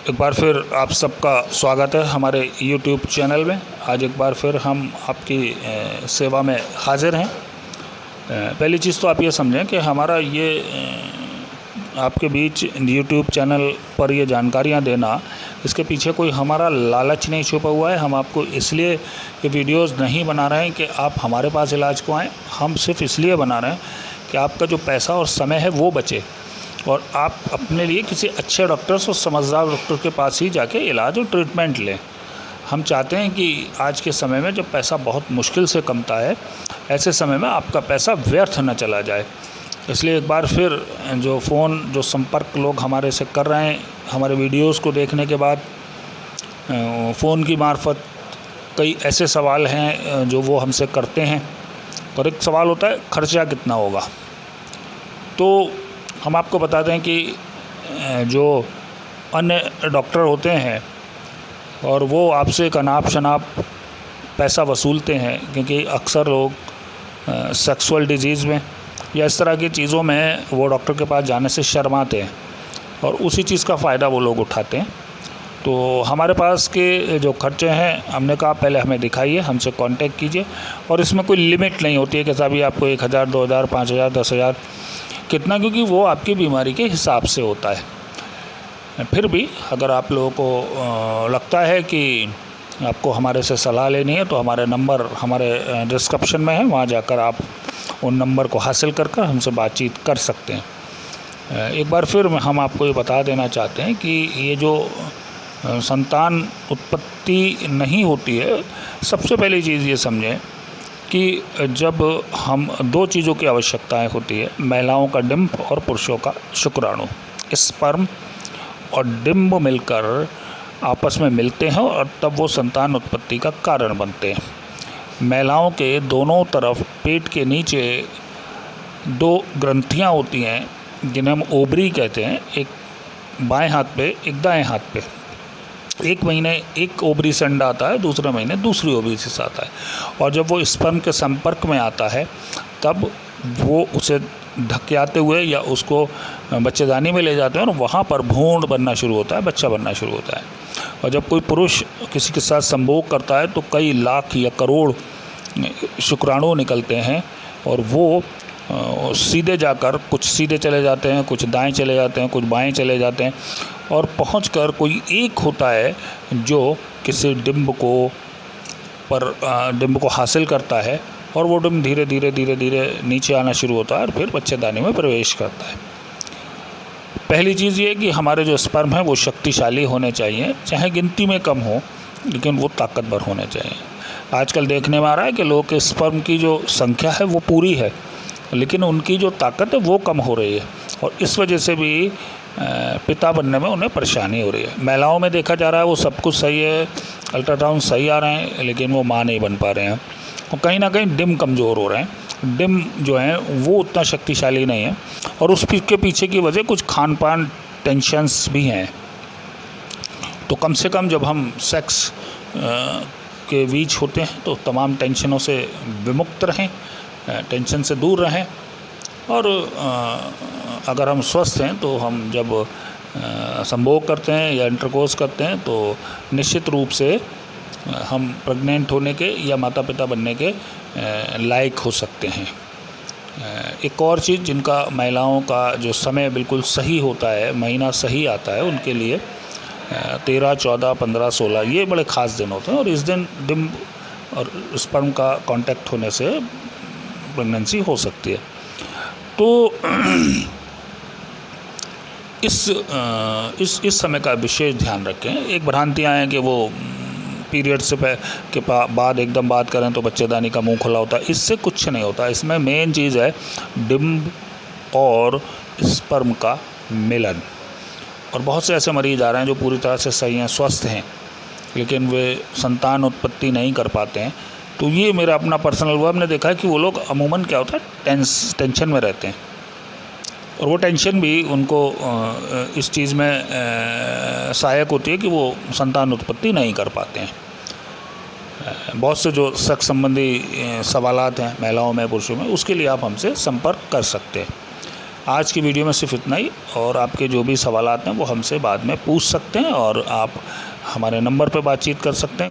एक बार फिर आप सबका स्वागत है हमारे YouTube चैनल में। आज एक बार फिर हम आपकी सेवा में हाज़िर हैं। पहली चीज़ तो आप ये समझें कि हमारा ये आपके बीच YouTube चैनल पर ये जानकारियाँ देना, इसके पीछे कोई हमारा लालच नहीं छुपा हुआ है। हम आपको इसलिए ये वीडियोज़ नहीं बना रहे हैं कि आप हमारे पास इलाज को आएँ। हम सिर्फ इसलिए बना रहे हैं कि आपका जो पैसा और समय है वो बचे और आप अपने लिए किसी अच्छे डॉक्टर्स और समझदार डॉक्टर के पास ही जाके इलाज और ट्रीटमेंट लें। हम चाहते हैं कि आज के समय में जब पैसा बहुत मुश्किल से कमता है, ऐसे समय में आपका पैसा व्यर्थ न चला जाए। इसलिए एक बार फिर जो संपर्क लोग हमारे से कर रहे हैं, हमारे वीडियोस को देखने के बाद फ़ोन की मार्फत कई ऐसे सवाल हैं जो वो हमसे करते हैं। और एक सवाल होता है, खर्चा कितना होगा। तो हम आपको बता दें कि जो अन्य डॉक्टर होते हैं और वो आपसे एक अनाप शनाप पैसा वसूलते हैं, क्योंकि अक्सर लोग सेक्सुअल डिजीज़ में या इस तरह की चीज़ों में वो डॉक्टर के पास जाने से शर्माते हैं और उसी चीज़ का फ़ायदा वो लोग उठाते हैं। तो हमारे पास के जो खर्चे हैं, हमने कहा पहले हमें दिखाइए, हमसे कांटेक्ट कीजिए। और इसमें कोई लिमिट नहीं होती है कि साहब ये आपको 1000, 2000, 5000, 10,000 कितना, क्योंकि वो आपकी बीमारी के हिसाब से होता है। फिर भी अगर आप लोगों को लगता है कि आपको हमारे से सलाह लेनी है, तो हमारे नंबर हमारे डिस्क्रिप्शन में है, वहाँ जाकर आप उन नंबर को हासिल कर हमसे बातचीत कर सकते हैं। एक बार फिर हम आपको ये बता देना चाहते हैं कि ये जो संतान उत्पत्ति नहीं होती है, सबसे पहली चीज़ ये समझें कि जब हम दो चीज़ों की आवश्यकताएं होती है, महिलाओं का डिंब और पुरुषों का शुक्राणु, स्पर्म और डिंब मिलकर आपस में मिलते हैं और तब वो संतान उत्पत्ति का कारण बनते हैं। महिलाओं के दोनों तरफ पेट के नीचे दो ग्रंथियां होती हैं जिन्हें हम ओवरी कहते हैं, एक बाएं हाथ पे, एक दाएं हाथ पे। एक महीने एक ओवरी से अंडा आता है, दूसरे महीने दूसरी ओवरी से आता है। और जब वो स्पर्म के संपर्क में आता है, तब वो उसे धकेलते हुए या उसको बच्चेदानी में ले जाते हैं और वहाँ पर भ्रूण बनना शुरू होता है, बच्चा बनना शुरू होता है। और जब कोई पुरुष किसी के साथ संभोग करता है तो कई लाख या करोड़ शुक्राणु निकलते हैं और वो सीधे जाकर, कुछ सीधे चले जाते हैं, कुछ दाएं चले जाते हैं, कुछ बाएं चले जाते हैं और पहुंचकर कोई एक होता है जो किसी डिंब को हासिल करता है और वो डिंब धीरे धीरे नीचे आना शुरू होता है और फिर बच्चेदानी में प्रवेश करता है। पहली चीज़ ये कि हमारे जो स्पर्म है वो शक्तिशाली होने चाहिए, चाहे गिनती में कम हो, लेकिन वो ताकतवर होने चाहिए। आजकल देखने में आ रहा है कि लोगों के स्पर्म की जो संख्या है वो पूरी है, लेकिन उनकी जो ताकत है वो कम हो रही है और इस वजह से भी पिता बनने में उन्हें परेशानी हो रही है। महिलाओं में देखा जा रहा है वो सब कुछ सही है, अल्ट्रासाउंड सही आ रहे हैं, लेकिन वो माँ नहीं बन पा रहे हैं और कहीं ना कहीं डिंब कमज़ोर हो रहे हैं। डिंब जो है वो उतना शक्तिशाली नहीं है और उसके पीछे की वजह कुछ खान पान टेंशन्स भी हैं। तो कम से कम जब हम सेक्स के बीच होते हैं तो तमाम टेंशनों से विमुक्त रहें, टेंशन से दूर रहें। और अगर हम स्वस्थ हैं तो हम जब संभोग करते हैं या इंटरकोर्स करते हैं तो निश्चित रूप से हम प्रेग्नेंट होने के या माता पिता बनने के लायक हो सकते हैं। एक और चीज़, जिनका महिलाओं का जो समय बिल्कुल सही होता है, महीना सही आता है, उनके लिए 13, 14, 15, 16 ये बड़े ख़ास दिन होते हैं और इस दिन डिंब और स्पर्म का कांटेक्ट होने से प्रेगनेंसी हो सकती है। तो इस समय का विशेष ध्यान रखें। एक भ्रांतियाँ हैं कि वो पीरियड से बाद एकदम बात करें तो बच्चेदानी का मुंह खुला होता है, इससे कुछ नहीं होता। इसमें मेन चीज़ है डिंब और स्पर्म का मिलन। और बहुत से ऐसे मरीज आ रहे हैं जो पूरी तरह से सही हैं, स्वस्थ हैं, लेकिन वे संतान उत्पत्ति नहीं कर पाते हैं। तो ये मेरा अपना पर्सनल हुआ, हमने देखा है कि वो लोग अमूमन क्या होता है, टेंशन में रहते हैं और वो टेंशन भी उनको इस चीज़ में सहायक होती है कि वो संतान उत्पत्ति नहीं कर पाते हैं। बहुत से जो सेक्स संबंधी सवालात हैं महिलाओं में, पुरुषों में, उसके लिए आप हमसे संपर्क कर सकते हैं। आज की वीडियो में सिर्फ इतना ही, और आपके जो भी सवालात हैं वो हमसे बाद में पूछ सकते हैं और आप हमारे नंबर पर बातचीत कर सकते हैं।